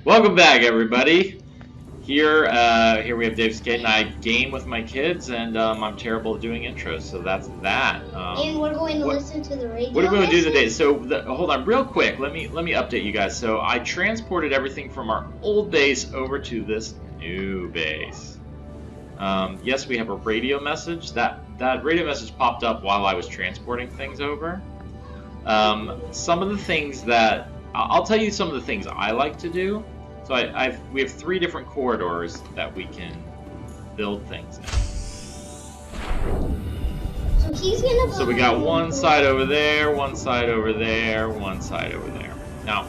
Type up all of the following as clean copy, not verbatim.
Welcome back, everybody. Here we have Dave Skate, and I game with my kids, and I'm terrible at doing intros, so that's that. And we're going to listen to the radio. What are we going to do today? So, hold on, real quick. Let me update you guys. So, I transported everything from our old base over to this new base. Yes, we have a radio message. That radio message popped up while I was transporting things over. Some of the things that I'll tell you, some of the things I like to do. So we have 3 different corridors that we can build things in. So he's gonna. So we got one side over there, one side over there, one side over there. Now,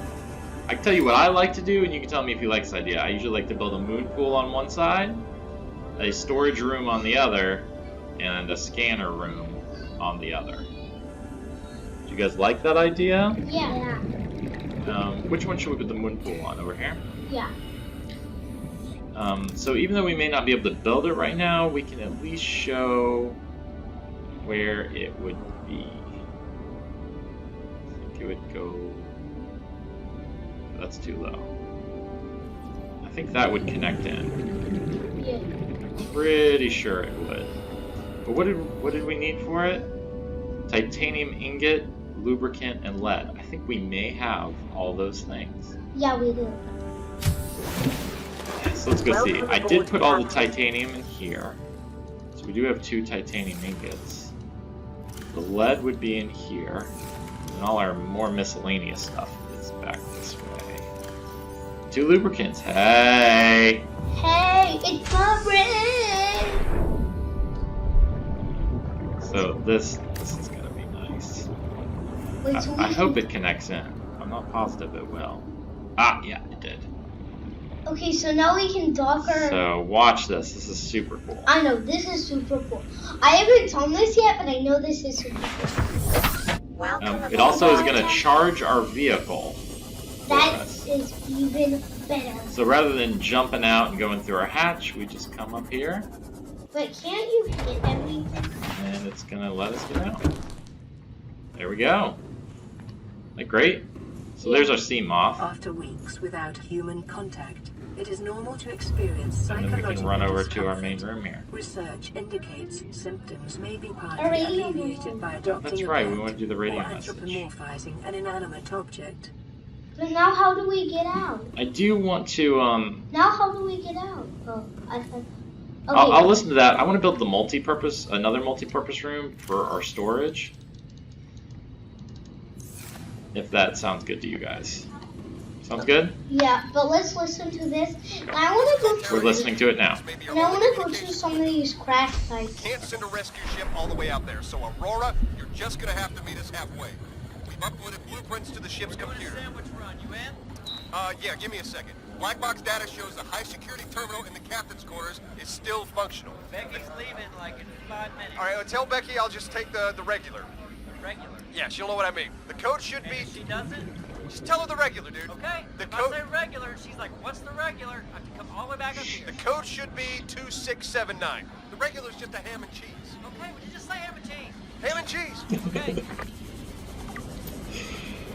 I can tell you what I like to do, and you can tell me if you like this idea. I usually like to build a Moonpool on one side, a storage room on the other, and a scanner room on the other. Do you guys like that idea? Yeah. Which one should we put the Moonpool on? Over here? Yeah. So even though we may not be able to build it right now, we can at least show where it would be. I think it would go... That's too low. I think that would connect in. Yeah. Pretty sure it would. But what did we need for it? Titanium ingot, lubricant, and lead. I think we may have all those things. Yeah, we do. So let's go see. I did put all the titanium in here. So we do have 2 titanium ingots. The lead would be in here. And all our more miscellaneous stuff is back this way. 2 lubricants. Hey! Hey, it's my brain! So this is going to be nice. Wait, so I hope it connects in. I'm not positive it will. Ah, yeah, it did. Okay, so now we can dock our... So watch this. This is super cool. I know, this is super cool. I haven't done this yet, but I know this is super cool. It also is going to charge our vehicle. That is even better. So rather than jumping out and going through our hatch, we just come up here. But can't you hit everything? And it's going to let us get out. There we go. Like, great. So there's our sea moth. After weeks without human contact, it is normal to experience And then psychological we can run over to our discomfort. main room here. Research indicates symptoms may be A partly radio alleviated by message. adopting That's a right, we pet want to do the radio or message. anthropomorphizing an inanimate object. But now how do we get out? I do want to, Now how do we get out? Oh, I thought... Okay. I'll listen to that. I want to build another multi-purpose room for our storage. If that sounds good to you guys. Sounds good? Yeah, but let's listen to this. And I want to go through... We're listening to it now. And I want to go through some of these crash sites. Can't send a rescue ship all the way out there, so Aurora, you're just gonna have to meet us halfway. We've uploaded blueprints to the ship's computer. Sandwich run, you in? Yeah, give me a second. Black box data shows the high security terminal in the captain's quarters is still functional. Becky's leaving like in 5 minutes. All right, tell Becky I'll just take the regular. Regular. Yeah, she'll know what I mean. The code should And be... if she doesn't, Just tell her the regular, dude. okay. The If code... I say regular, she's like, what's the regular? I have to come all the way back up here. The code should be 2679. The regular's just a ham and cheese. Okay, would you just say ham and cheese? Ham and cheese! Okay.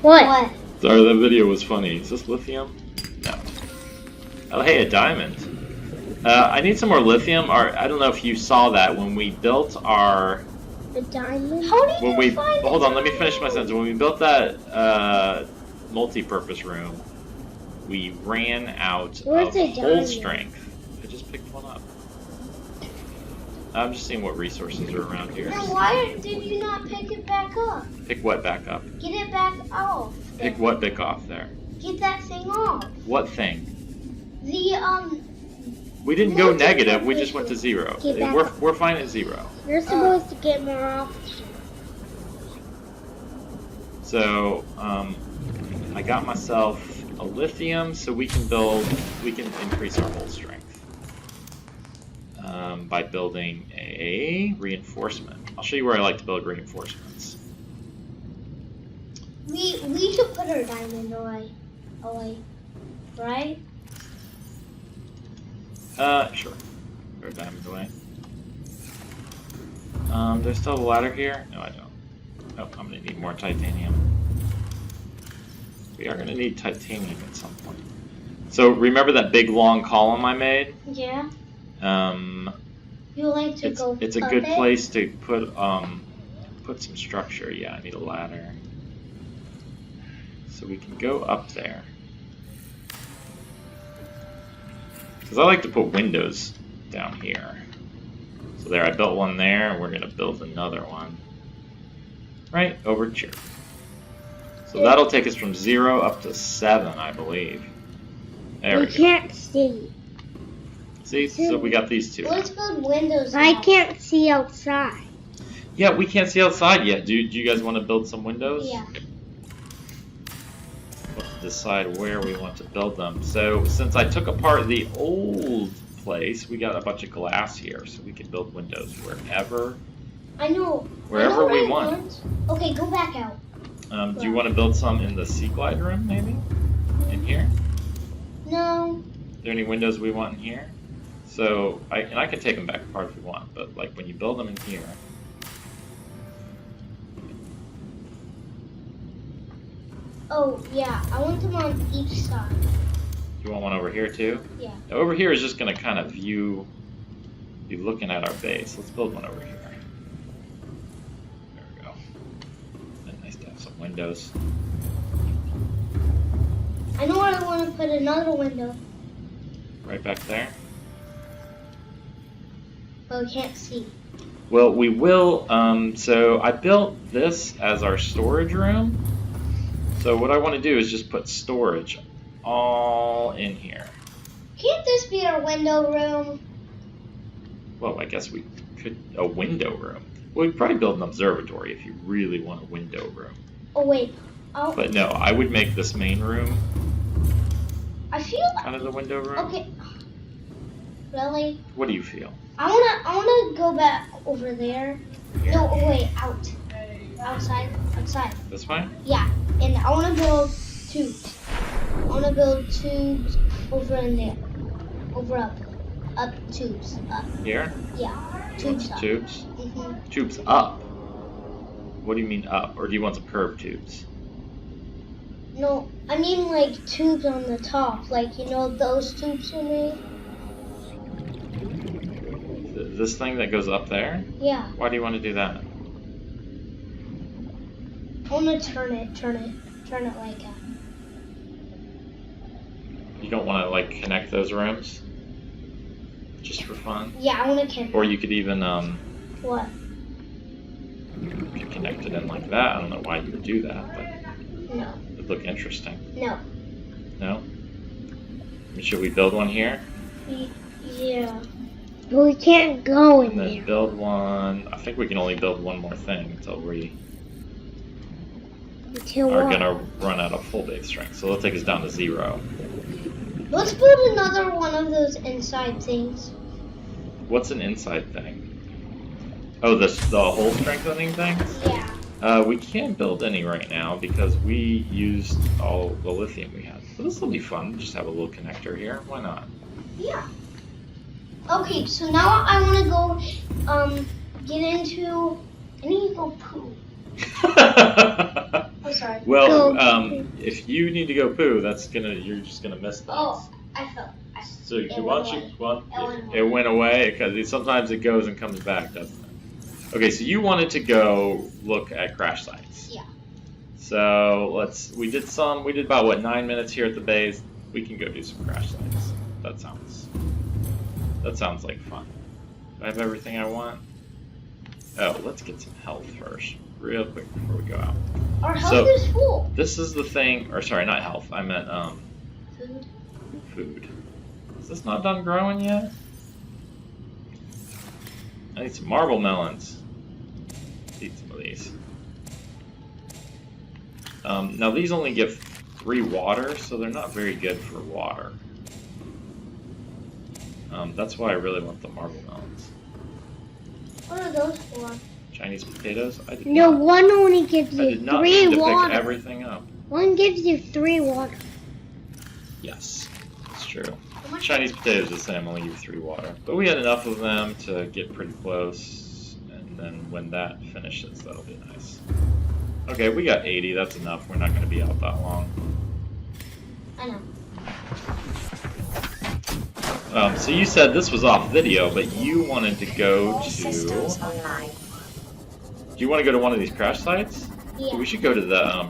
What? Sorry, that video was funny. Is this lithium? No. Oh, hey, a diamond. I need some more lithium. I don't know if you saw that when we built our... The diamond? How do you find Hold on, let me finish my sentence. When we built that multi-purpose room, we ran out Where's of the hold diamond? strength. I just picked one up. I'm just seeing what resources are around here. Then why did you not pick it back up? Pick what back up? Get it back off. Pick what back off there? Get that thing off. What thing? The, We didn't go negative, we just went to 0. Get back We're fine at 0. You're supposed to get more options. So, I got myself a lithium so we can increase our hold strength. By building a reinforcement. I'll show you where I like to build reinforcements. We should put our diamond away, right? Sure. Put a diamond away. There's still a ladder here? No, I don't. Oh, I'm gonna need more titanium. We are gonna need titanium at some point. So remember that big long column I made? Yeah. Um, You like to go it's a up good it? place to put some structure. Yeah, I need a ladder. So we can go up there. Because I like to put windows down here. So there, I built one there, and we're going to build another one. Right over here. So that'll take us from 0 up to 7, I believe. There we We go. can't see. See? So we got these two. Let's build windows I now. can't see outside. Yeah, we can't see outside yet. Do you guys want to build some windows? Yeah. Let's decide where we want to build them. So since I took apart the old place, we got a bunch of glass here, so we can build windows wherever I know. Wherever I know we where I want. Okay, go back out. Do you want to build some in the sea glide room, maybe? In here? No. Are there any windows we want in here? So, I can take them back apart if we want, but like when you build them in here. Oh, yeah. I want them on each side. You want one over here too? Yeah. Now, over here is just going to kind of be looking at our base. Let's build one over here. There we go. And nice to have some windows. I know where I want to put another window, Right back there. but we can't see. Well, we will, so I built this as our storage room. So what I want to do is just put storage all in here. Can't this be our window room? Well, I guess we could, a window room. Well, we'd probably build an observatory if you really want a window room. Oh, wait. But no, I would make this main room I feel like... kind of the window room. Okay. Really? What do you feel? I wanna go back over there. No, wait, out. Outside. This way? Yeah, and I wanna build tubes. I wanna build tubes over in there. Up tubes. Up. Here? Yeah. Tubes up. Tubes? Mhm. Tubes up? What do you mean up? Or do you want some curved tubes? No, I mean like tubes on the top. Like, you know, those tubes you made? This thing that goes up there? Yeah. Why do you want to do that? I wanna turn it like that. You don't want to like connect those rooms? Just for fun? Yeah, I wanna connect. Or you could even What? you could connect it in like that. I don't know why you would do that, but No. it would look interesting. No. No? Should we build one here? Yeah. But we can't go in And then there. build one. I think we can only build one more thing until we Until are what? gonna run out of full base strength. So it'll take us down to 0. Let's build another one of those inside things. What's an inside thing? Oh, the whole strengthening thing? Yeah. We can't build any right now because we used all the lithium we had. But this will be fun. Just have a little connector here. Why not? Yeah. Okay, so now I want to go, get into. I need to go poo. I'm sorry. Well, Go. if you need to go poo, you're just gonna miss things. Oh, I fell. So it you went want away. it went away because sometimes it goes and comes back, doesn't it? Okay, so you wanted to go look at crash sites. Yeah. So we did about what 9 minutes here at the base. We can go do some crash sites. That sounds like fun. Do I have everything I want? Oh, let's get some health first, real quick before we go out. Our health So- is full. This is the thing, or sorry, not health. I meant Food. food. Is this not done growing yet? I need some marble melons. Eat some of these. Now these only give 3 water, so they're not very good for water. That's why I really want the marble melons. What are those for? Chinese potatoes? I did No, not, one only gives I you did not 3 mean to water. pick everything up. One gives you 3 water. Yes, it's true. How much? Chinese potatoes the same, only give 3 water. But we had enough of them to get pretty close, and then when that finishes, that'll be nice. Okay, we got 80, that's enough. We're not going to be out that long. I know. So you said this was off video, but you wanted to go All to... systems online. Do you want to go to one of these crash sites? Yeah. We should go to the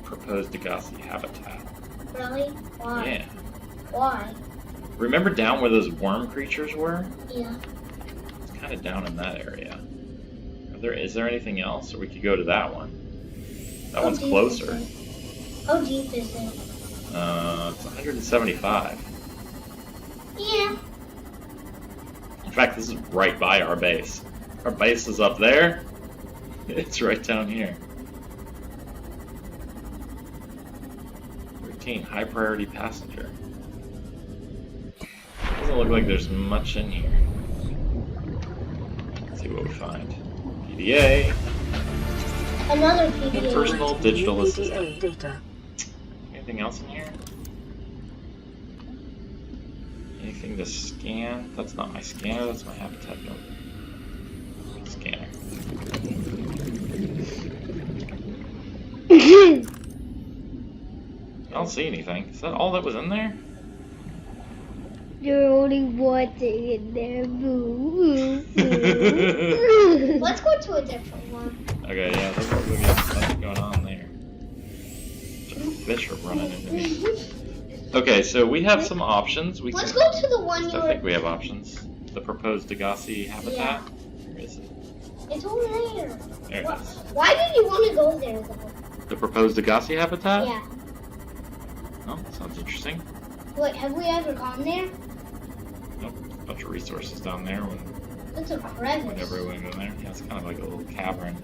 proposed Degassi habitat. Really? Why? Yeah. Why? Remember down where those worm creatures were? Yeah. It's kind of down in that area. Is there anything else? Or we could go to that one. That one's deep closer. is it? How deep is it? It's 175. Yeah. In fact, this is right by our base. Our base is up there. It's right down here. Routine, high priority passenger. Doesn't look like there's much in here. Let's see what we find. PDA. Another PDA. Personal digital assistant. PDA data. Anything else in here? Anything to scan? That's not my scanner, that's my habitat node. Scanner. I don't see anything. Is that all that was in there? You're only one thing in there. Boo. Let's go to a different one. Okay, yeah, there's probably something going on there. Fish are running into me. Okay, so we have some options. Let's go to the one I you think were... we have options. The proposed Degassi habitat. Yeah. Where is it? It's over there. There it Why, is. why did you want to go there, though? The proposed Degassi habitat? Yeah. Oh, sounds interesting. Wait, have we ever gone there? Nope. Bunch of resources down there It's a crevice. whenever we go there. Yeah, it's kind of like a little cavern.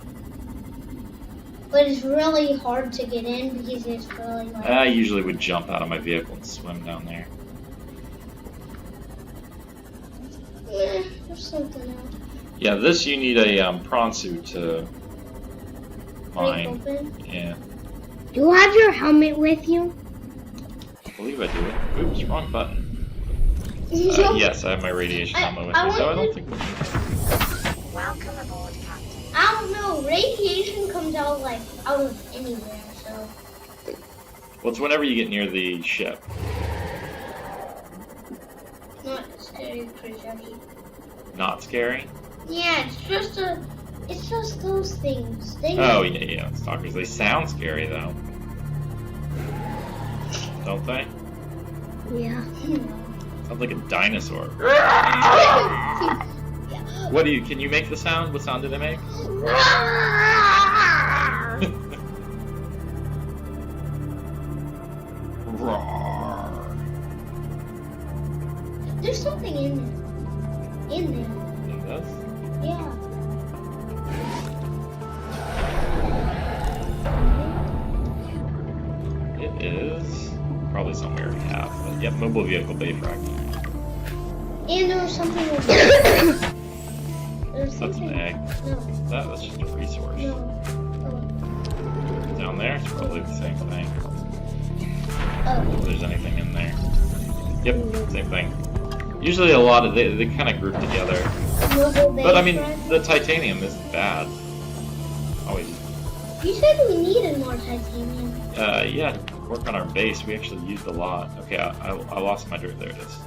But it's really hard to get in because it's really like... I usually would jump out of my vehicle and swim down there. There's something else. Yeah, this you need a prawn suit to Break mine. open. Yeah, Do you have your helmet with you? I believe I do. Oops, wrong button. So, Yes, I have my radiation helmet with I me, so I want don't to- think we need that. Welcome aboard, Captain. I don't know. Radiation comes out like out of anywhere, so... Well, it's whenever you get near the ship. Not scary creature. Not scary? Yeah, it's just those things. Oh, yeah, stalkers. They sound scary, though. Don't they? Yeah. Sounds like a dinosaur. Yeah. What can you make the sound? What sound do they make? Roar. There's something in there. In there. It does? Yeah. It is probably somewhere we have, but yep, mobile vehicle bay fragment. And there was something over there. There's That's something. an egg. No. That's just a resource. No. Down there, it's probably the same thing. Oh. If there's anything in there. Yep, same thing. Usually a lot of they kind of group together. Mobile But I mean, fragment. the titanium isn't bad. Always. You said we needed more titanium. Yeah, to work on our base, we actually used a lot. Okay, I lost my dirt. There it is.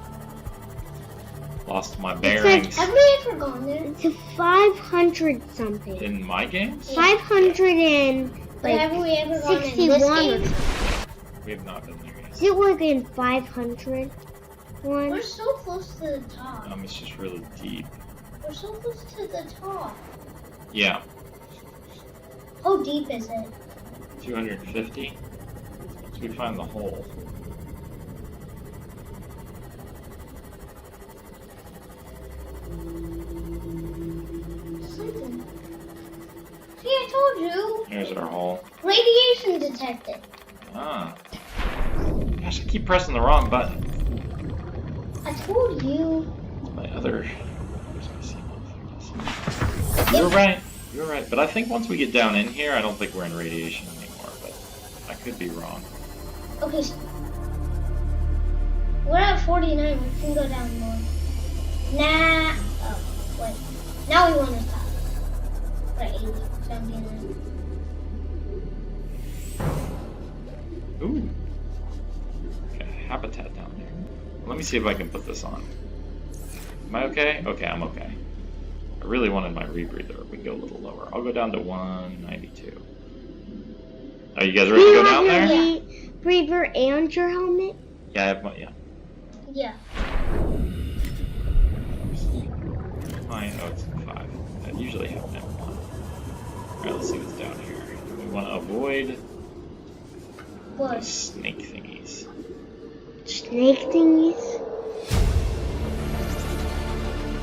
Lost my bearings. Have we ever gone there? It's a 500 something. In my games? 500 and But like have we ever gone in 61 this or game? We have not been there Is yet. it like in 500 We're one? so close to the top. It's just really deep. We're so close to the top. Yeah, How deep is it? 250. Once we find the hole. Something. See, I told you. Here's our hole. Radiation detected. Ah. Gosh, I keep pressing the wrong button. I told you. My other. Where's my signal? You were right. You were right. But I think once we get down in here, I don't think we're in radiation anymore. But I could be wrong. Okay. We're at 49. We can go down more. Nah. Oh, wait. Now we want to stop. We're at 80. 79. Ooh. Got a habitat down there. Let Let me see if I can put this on. Am I okay? Okay, I'm okay. I really wanted my rebreather. We can go a little lower. I'll go down to 192. Are you guys ready to go down there? Your breather and your helmet? Yeah, I have my, yeah. Yeah. Fine. Oh, it's 5. I usually have that 1. Alright, let's see what's down here. We want to avoid What? those snake thingies. Snake thingies?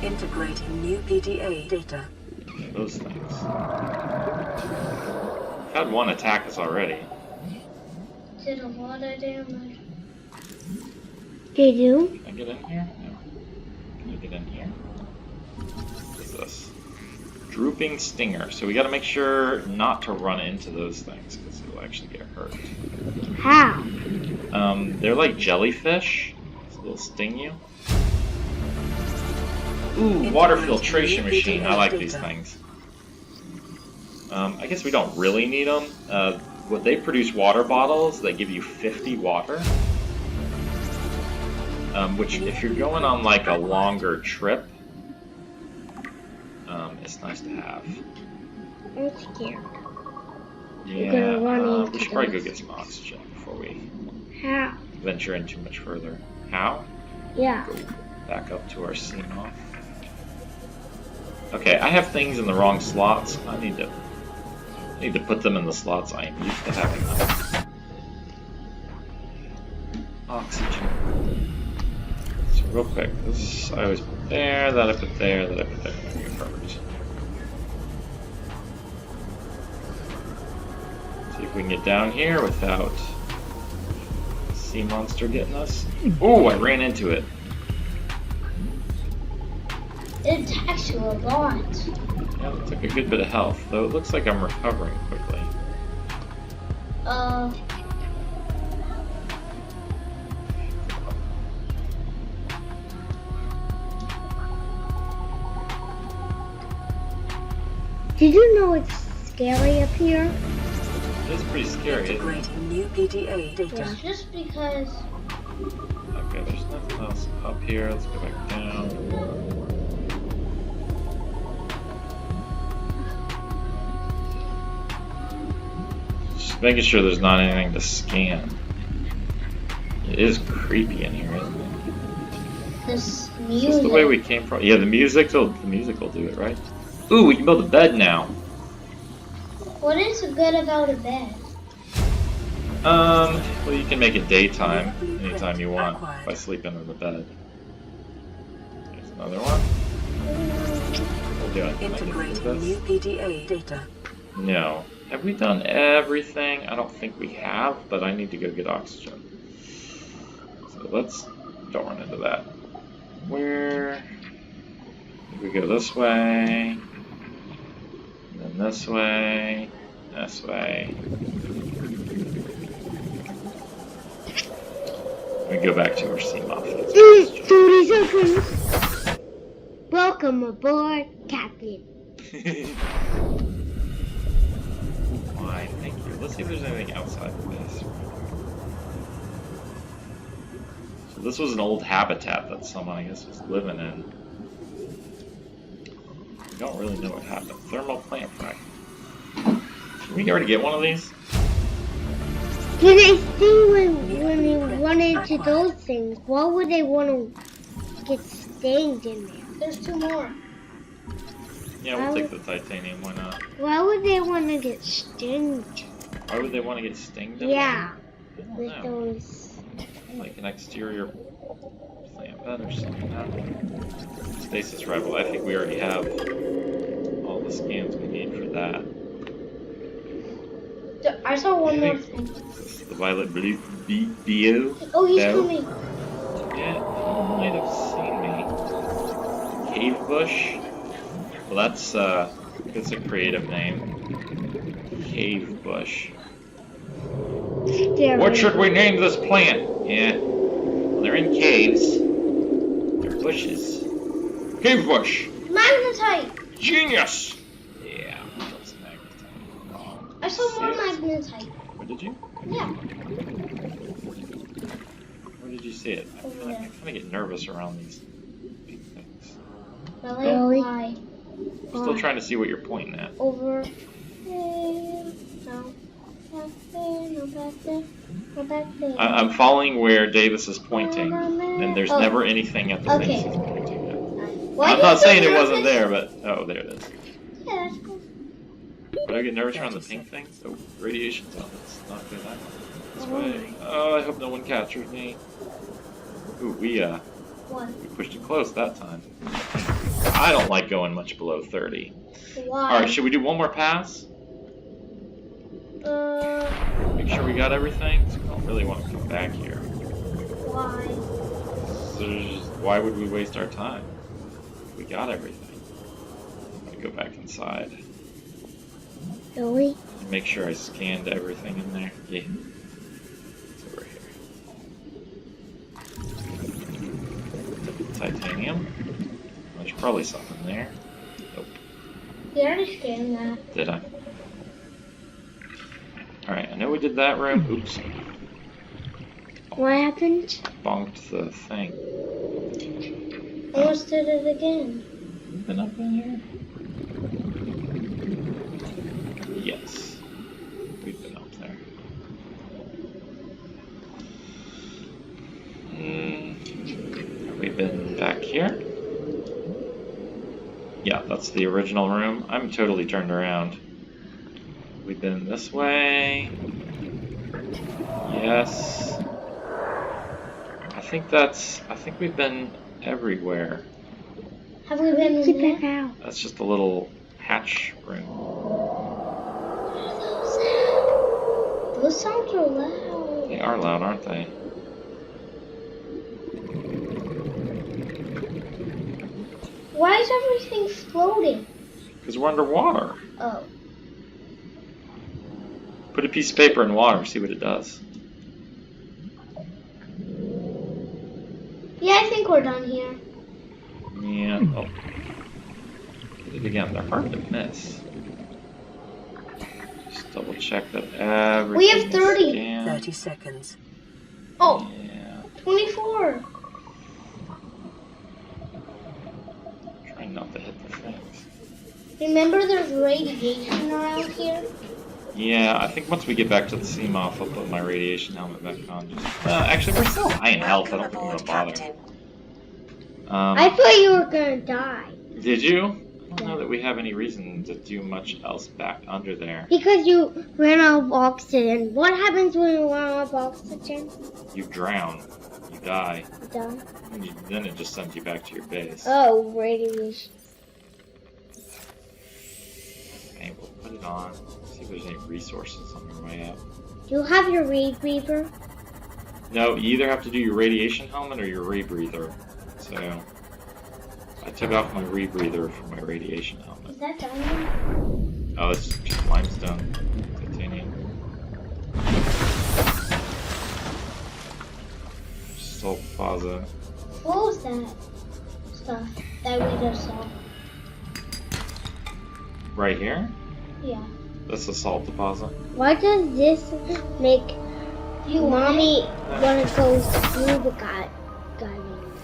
Integrating new PDA data. Those things. Had one attack us already. Did a lot of damage. They do? Can I get in here? No. Can I get in here? What's this? Drooping Stinger. So we gotta make sure not to run into those things, because you'll actually get hurt. How? They're like jellyfish. So they'll sting you. Ooh, water filtration machine. I like these things. I guess we don't really need them. What they produce water bottles that give you 50 water. Which, if you're going on like a longer trip, it's nice to have. I'm scared. Yeah, run we should probably go get some oxygen before we How? venture in too much further. How? Yeah. Go back up to our scene off. Okay, I have things in the wrong slots. I need to put them in the slots I am used to having them. Oxygen. So real quick, this I always put there, that I put there, that I put there. Okay, perfect. See if we can get down here without sea monster getting us. Oh, I ran into it. It attacks you a lot. Yeah, it took a good bit of health, though it looks like I'm recovering quickly. Did you know it's scary up here? It's pretty scary, isn't it? Integrating new PDA data. It's just because. Okay, there's nothing else up here. Let's go back down. Just making sure there's not anything to scan. It is creepy in here, isn't it? This Is music. this the way we came from? Yeah, the music will do it, right? Ooh, we can build a bed now. What is good about a bed? Well, you can make it daytime anytime you want by sleeping in the bed. There's another one. We'll do it. Can I get Integrating new this? PDA data. No. Have we done everything? I don't think we have, but I need to go get oxygen. So let's don't run into that. Where we go this way, and then this way, this way. We go back to our sea muffins. 30 seconds. Welcome aboard, Captain. Why? Thank you. Let's see if there's anything outside of this. So this was an old habitat that someone, I guess, was living in. We don't really know what happened. Thermal plant frac. Can we already get one of these? Can I see when you run into those things? Why would they want to get stained in there? There's 2 more. Yeah, we'll take the titanium. Why not? Why would they want to get stinged? Why would they want to get stinged? Yeah, I don't with know. those. Like an exterior plant bed or something. I don't know. Stasis rifle. I think we already have all the scans we need for that. I saw one more This thing. is the violet blue BO. Oh, he's Bow. coming. Yeah, he might have seen me. Cave bush. Well, that's a creative name. Cave bush. Scary. What should we name this plant? Yeah. Well, they're in caves. They're bushes. Cave bush. Magnetite. Genius. Yeah. That's magnetite. Wrong. I saw more Yes. magnetite. What did you? Yeah. Where did did you see it? I Over kind there. of get nervous around these big things. Really? Why? I'm still trying to see what you're pointing at. Over there. No. Back there. No, back there. No, back there. I'm following where Davis is pointing, and there's never anything at the Okay. things he's pointing at. Why I'm do you not saying get it wasn't nervous? there, but oh, there it is. Yeah, that's cool. But I get nervous around the pink things. Oh, radiation zone. Let's not go that way. This way. Oh, I hope no one captures me. Ooh, we What? pushed it close that time. I don't like going much below 30. Why? All right, should we do one more pass? Make sure we got everything. So I don't really want to come back here. Why? Why would we waste our time? We got everything. I'm gonna go back inside. Really? Make sure I scanned everything in there. Yeah. It's over here. Titanium. There's probably something there. Nope. You already scanned that. Did I? Alright, I know we did that room. Oops. What happened? Bonked the thing. Almost did it again. Been up in here? Yes. We've been up there. Have we been back here? Yeah, that's the original room. I'm totally turned around. We've been this way. Yes. I think we've been everywhere. Have we been in Keep there? it out. That's just a little hatch room. Those sounds are loud. They are loud, aren't they? Why is everything floating? Because we're underwater. Oh. Put a piece of paper in water, see what it does. Yeah, I think we're done here. Yeah. Oh. Hit it again. They're hard to miss. Just double check that everything. We have 30. is scanned. 30 seconds. Oh, Yeah. 24. Trying not to hit the things. Remember there's radiation around here? Yeah, I think once we get back to the Seamoth, I'll put my radiation helmet back on. Just, actually, we're still high in health. I don't think I'm gonna bother. I thought you were gonna die. Did you? I don't know that we have any reason to do much else back under there. Because you ran out of oxygen. What happens when you run out of oxygen? You drown. You die. Done. And then it just sends you back to your base. Oh, radiation. Okay, we'll put it on. See if there's any resources on your way up. Do you have your rebreather? No, you either have to do your radiation helmet or your rebreather. So, I took off my rebreather for my radiation helmet. Is that diamond? Oh, it's just limestone. Titanium. Salt plaza. What was that stuff that we just saw? Right here? Yeah. That's the salt deposit. Why does this make You mommy want to go scuba diving?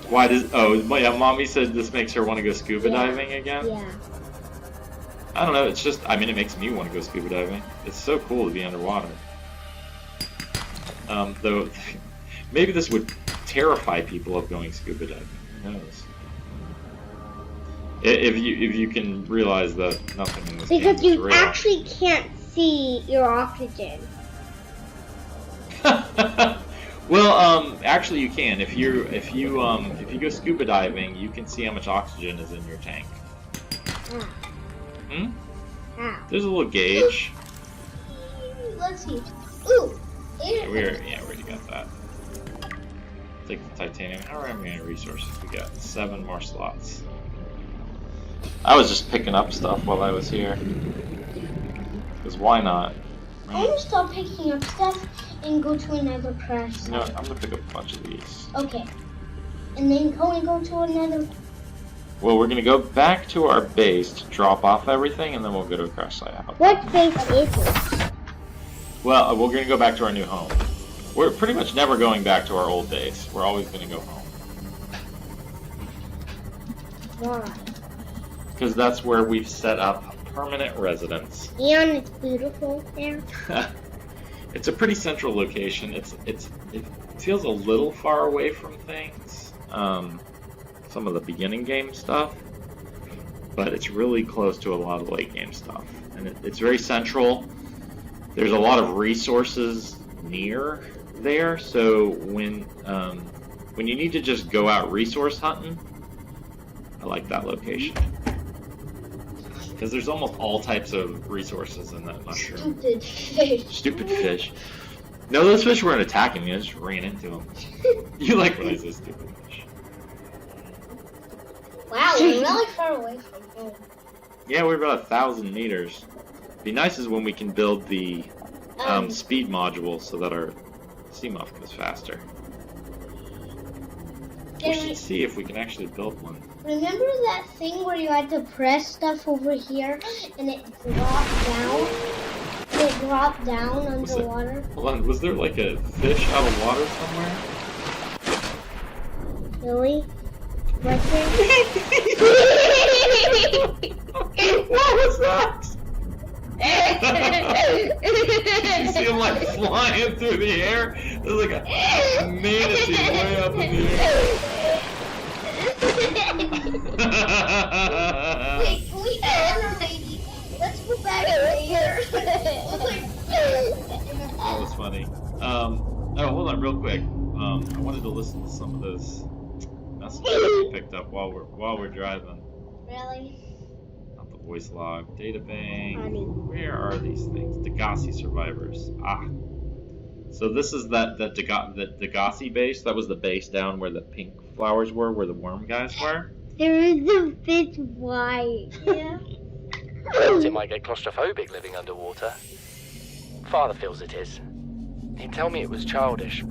Why does... Oh, yeah, Mommy said this makes her want to go scuba Yeah. diving again? Yeah. I don't know, it's just... I mean, it makes me want to go scuba diving. It's so cool to be underwater. Though, maybe this would terrify people of going scuba diving. Who knows? If you can realize that nothing in this game Because is you real. actually can't see your oxygen. Well, actually, you can. If you go scuba diving, you can see how much oxygen is in your tank. Hmm. There's a little gauge. Let's see. Ooh. Yeah, we already got that. Take the titanium. How many resources we got? 7 more slots. I was just picking up stuff while I was here. Because why not? I want to stop picking up stuff and go to another crash site. You know what? I'm gonna pick up a bunch of these. Okay. And then can we go to another? Well, we're gonna go back to our base to drop off everything, and then we'll go to a crash site. How about that? What base is it? Well, we're gonna go back to our new home. We're pretty much never going back to our old base. We're always going to go home. Why? Because that's where we've set up permanent residence. And it's beautiful there. It's a pretty central location. It feels a little far away from things. Some of the beginning game stuff. But it's really close to a lot of late game stuff. And it's very central. There's a lot of resources near there, so when you need to just go out resource hunting, I like that location. Because there's almost all types of resources in that mushroom. Stupid fish. Stupid fish. No, those fish weren't attacking me, I just ran into them. You like when I say stupid fish. Wow, we're really far away from home. Yeah, we're about 1,000 meters. Be nice is when we can build the speed module so that our CMOF goes faster. We should see if we can actually build one. Remember that thing where you had to press stuff over here and it dropped down? It dropped down underwater? Hold on, was there like a fish out of water somewhere? Really? Right there? What was that? Did you see him like flying through the air? There's like a manatee way up in the air. Wait, can we animate? Let's go back later. That was funny. Oh, hold on, real quick. I wanted to listen to some of those messages we picked up while we're driving. Really? Not the voice log, data bank. Honey. Where are these things? Degassi survivors. Ah. So this is that Degassi base. That was the base down where the pink flowers were, where the worm guys were. There is a fish white. Yeah. I thought it might get claustrophobic living underwater. Father feels it is. He'd tell me it was childish,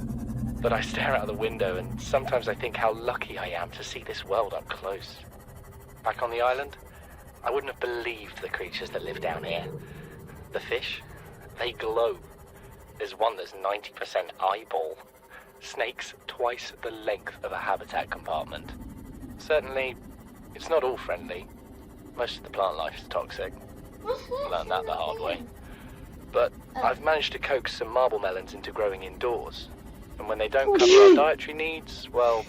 but I stare out the window and sometimes I think how lucky I am to see this world up close. Back on the island, I wouldn't have believed the creatures that live down here. The fish, they glow. There's one that's 90% eyeball. Snakes twice the length of a habitat compartment. Certainly, it's not all friendly. Most of the plant life is toxic. Learned that the hard way. But I've managed to coax some marble melons into growing indoors. And when they don't cover our dietary needs, well,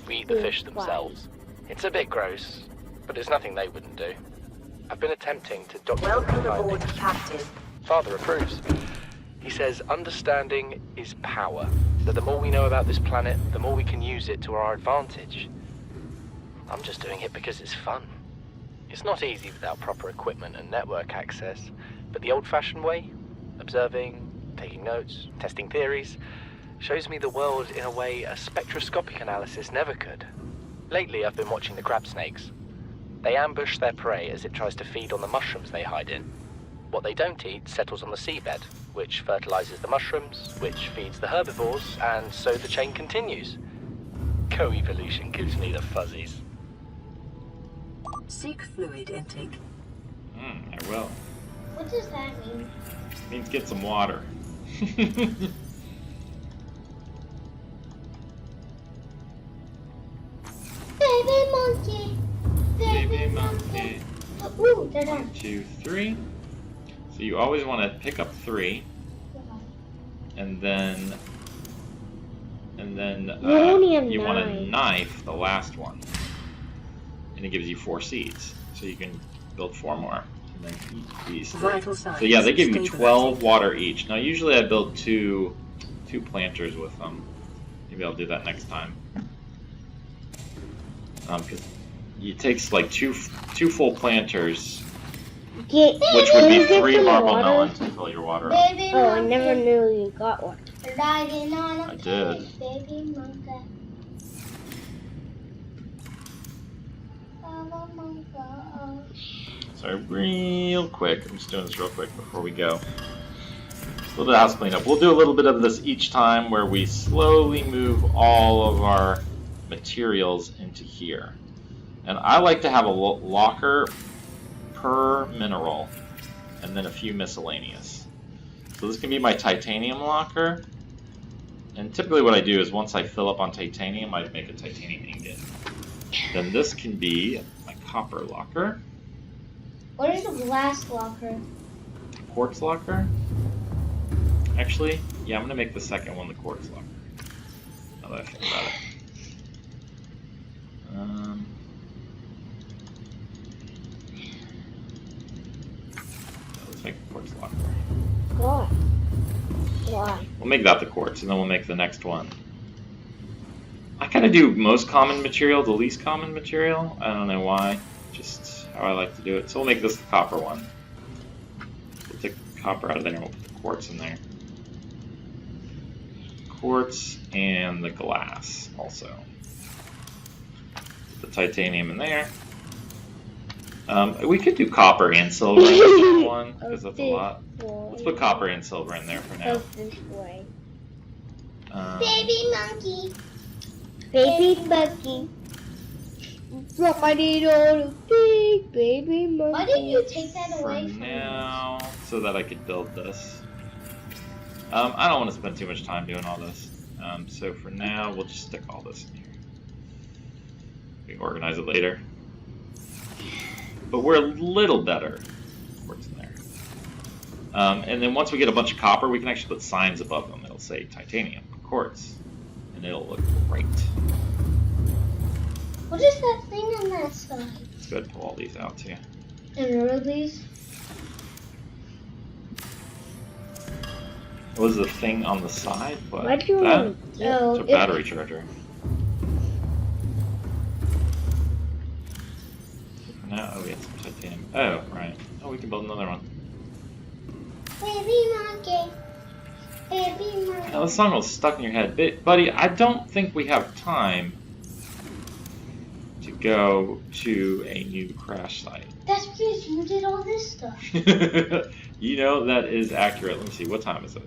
we eat the fish themselves. It's a bit gross, but it's nothing they wouldn't do. I've been attempting to document Welcome the aboard, findings. Captain. Father approves. He says understanding is power. That the more we know about this planet, the more we can use it to our advantage. I'm just doing it because it's fun. It's not easy without proper equipment and network access, but the old-fashioned way, observing, taking notes, testing theories, shows me the world in a way a spectroscopic analysis never could. Lately, I've been watching the crab snakes. They ambush their prey as it tries to feed on the mushrooms they hide in. What they don't eat settles on the seabed, which fertilizes the mushrooms, which feeds the herbivores, and so the chain continues. Co-evolution gives me the fuzzies. Seek fluid intake. I will. What does that mean? It means get some water. Baby monkey. Baby monkey. Ooh, they're done. 1, 2, 3. So you always want to pick up 3, and then only have you want to 9. knife the last one, and it gives you 4 seeds, so you can build 4 more, and then eat these 3. Vital signs. So yeah, they give me stabilizing. 12 water each. Now usually I build two planters with them. Maybe I'll do that next time. Because it takes like two full planters, which would be 3 marble melons to fill your water up. Baby Oh, I monkey. never knew you got one. Riding on a I did. cage, baby monkey. Mama monkey. Sorry, real quick. I'm just doing this real quick before we go. Just a little bit of house cleanup. We'll do a little bit of this each time where we slowly move all of our materials into here. And I like to have a locker per mineral and then a few miscellaneous. So this can be my titanium locker, And typically what I do is once I fill up on titanium, I make a titanium ingot. Then this can be my copper locker. What is a glass locker? Quartz locker? Actually, yeah, I'm going to make the second one the quartz locker. Now that I think about it. Let's make the quartz locker. Why? Why? We'll make that the quartz, and then we'll make the next one. I kind of do most common material, the least common material. I don't know why. Just how I like to do it. So we'll make this the copper one. We'll take the copper out of there and we'll put the quartz in there. Quartz and the glass also. Put the titanium in there. We could do copper and silver in this one, because that's a lot. Let's put copper and silver in there for now. This way. Baby monkey. Baby monkey. Riding on a big baby monkey. Why didn't you take that For away from now, so that I could build this. I don't want to spend too much time doing all this. So for now, we'll just stick all this in here. We can organize it later. But we're a little better. Quartz in there. And then once we get a bunch of copper, we can actually put signs above them. It'll say titanium, quartz, and it'll look great. What is that thing on that side? Let's go ahead and pull all these out too. And roll these? What was the thing on the side? What? Why do you That? want to do? Oh, It's a battery charger. No, oh, we had some titanium. Oh, right. Oh, we can build another one. Baby monkey. Baby monkey. Now, this song was stuck in your head. Buddy, I don't think we have time to go to a new crash site. That's because you did all this stuff. You know, that is accurate. Let me see. What time is it?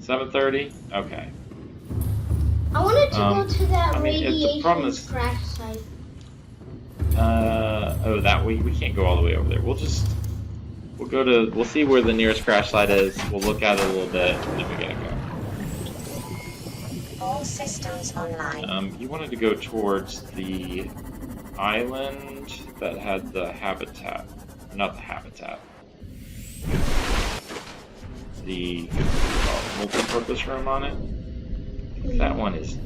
7:30? Okay. I wanted to go to that I mean, the problem radiation is- crash site. Oh, that we can't go all the way over there. We'll see where the nearest crash site is. We'll look at it a little bit, and then we gotta go. All systems online. You wanted to go towards the island that had the habitat. Not the habitat. The multi-purpose room on it. That one is...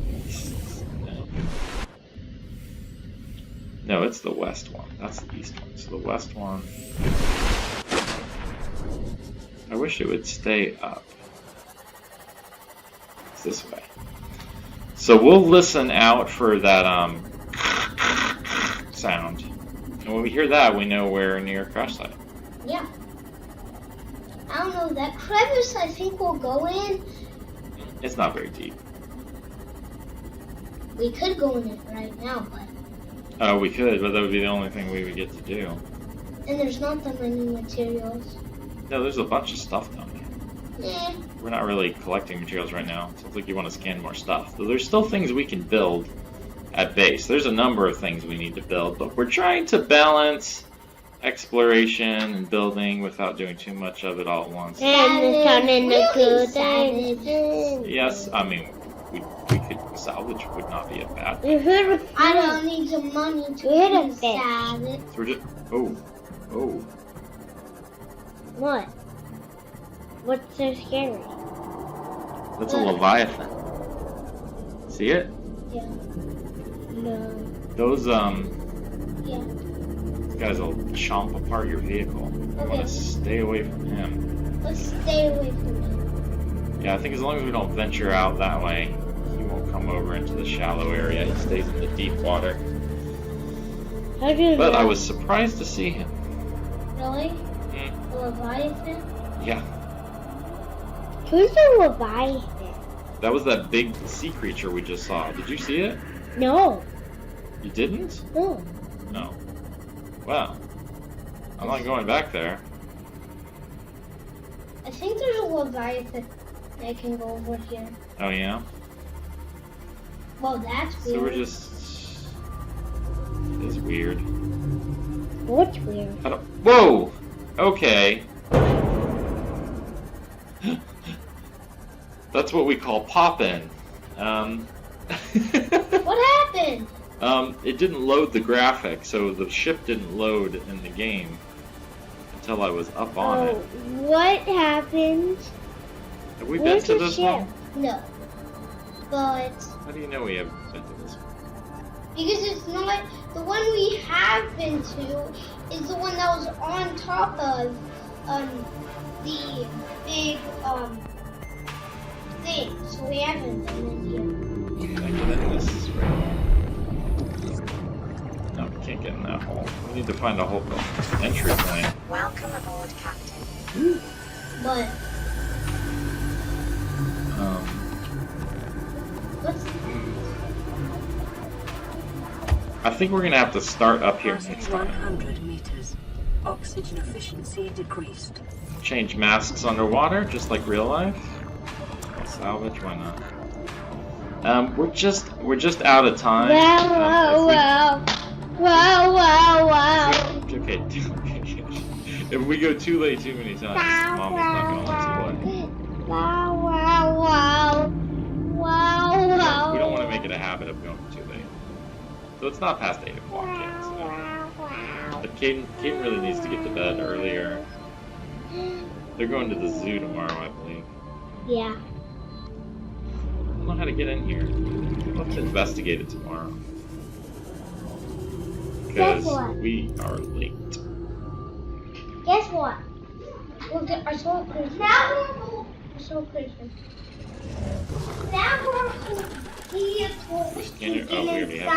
No, it's the west one. That's the east one. So the west one... I wish it would stay up. It's this way. So we'll listen out for that sound. And when we hear that, we know we're near a crash site. Yeah. I don't know, that crevice I think we'll go in. It's not very deep. We could go in it right now, but... Oh, we could, but that would be the only thing we would get to do. And there's not that many materials. No, there's a bunch of stuff down there. Eh. We're not really collecting materials right now. Sounds like you want to scan more stuff. So there's still things we can build at base. There's a number of things we need to build, but we're trying to balance exploration and building without doing too much of it all at once. And the sun and the good Savage. things. Yes, I mean, we could salvage would not be a bad thing. You heard of I don't need the money to Wait a be bit. savage. So we're just... Oh. what? What's so scary? That's a Leviathan. See it? Yeah. No. Those, Yeah. guys will chomp apart your vehicle. You want Okay. to stay away from him. Let's stay away from him. Yeah, I think as long as we don't venture out that way, he won't come over into the shallow area. He stays in the deep water. How do you But know? I was surprised to see him. Really? Mm, A Leviathan? yeah, Who's the Leviathan? that was that big sea creature we just saw. Did you see it? No. You didn't? No. No. Wow. I'm not going back there. I think there's a Leviathan that can go over here. Oh yeah? Well, that's So we're weird. just... It's weird. What's weird? I don't... Whoa! Okay. That's what we call pop-in. What happened? It didn't load the graphic, so the ship didn't load in the game until I was up on it. What happened? Have we Where's been to the this ship? one? No. But How do you know we have been to this one? because it's not the one we have been to is the one that was on top of the big thing. So we haven't been in here. Can I get in this right now? No, we can't get in that hole. We need to find a whole entry point. Welcome aboard, Captain. But what's I think we're gonna have to start up here Passing next time. 100 meters. Oxygen efficiency decreased. Change masks underwater, just like real life. Salvage, why not? We're just out of time. Wow. Okay. If we go too late too many times, Mommy's not gonna let us play. We don't want to make it a habit of going too late. So it's not past 8 o'clock yet. So. But Caden really needs to get to bed earlier. They're going to the zoo tomorrow, I believe. Yeah. I don't know how to get in here. We'll have to investigate it tomorrow. Because what? we are late. Guess what? Look at our soul creature. Our soul creature. That was vehicle Scanner? Oh, we already have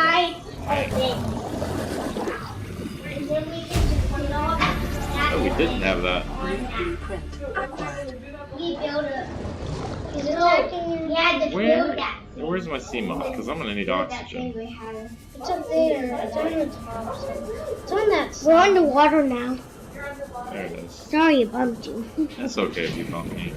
inside of it. And then we can just put it all back. Oh, we didn't have that. Blueprint acquired. We built it. He's attacking you. Yeah, the build that. Where's my sea moth? Because I'm gonna need oxygen. It's up there. It's on the top. It's on that side. We're underwater now. There it is. Sorry I bumped you. That's okay if you bump me.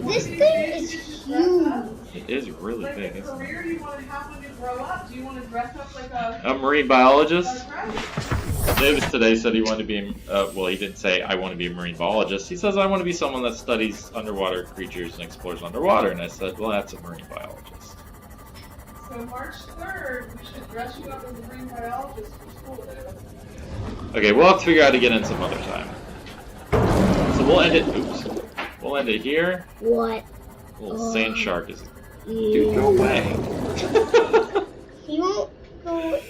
This thing is huge. It is really big, isn't it? career you want to have when you grow up? Do you want to dress up like a A marine biologist? right? Davis today said he wanted to be, well, he didn't say, I want to be a marine biologist. He says, I want to be someone that studies underwater creatures and explores underwater. And I said, well, that's a marine biologist. So March 3rd, we should dress you up as a marine biologist for school. Okay, we'll have to figure out how to get in some other time. So we'll end it, we'll end it here. What? Little sand shark is, dude, go away. He won't go.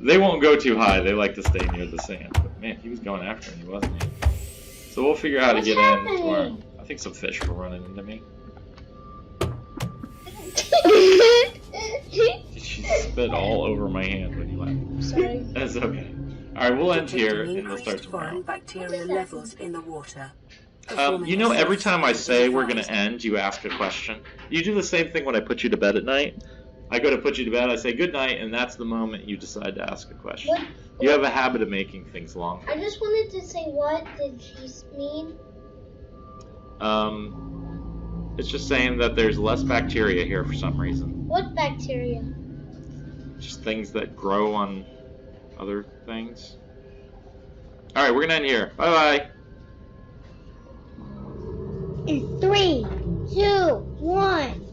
They won't go too high. They like to stay near the sand. But man, he was going after me, wasn't he? So we'll figure out how to What's get happening? in tomorrow. I think some fish were running into me. She spit all over my hand when you left. Sorry. That's okay. Alright, we'll end here and we'll start Increased tomorrow. foreign bacteria levels in the water. You know, every time I say we're going to end, you ask a question. You do the same thing when I put you to bed at night. I go to put you to bed, I say good night, and that's the moment you decide to ask a question. What? You have a habit of making things longer. I just wanted to say, what did he mean? It's just saying that there's less bacteria here for some reason. What bacteria? Just things that grow on other things. Alright, we're gonna end here. Bye bye. In 3, 2, 1.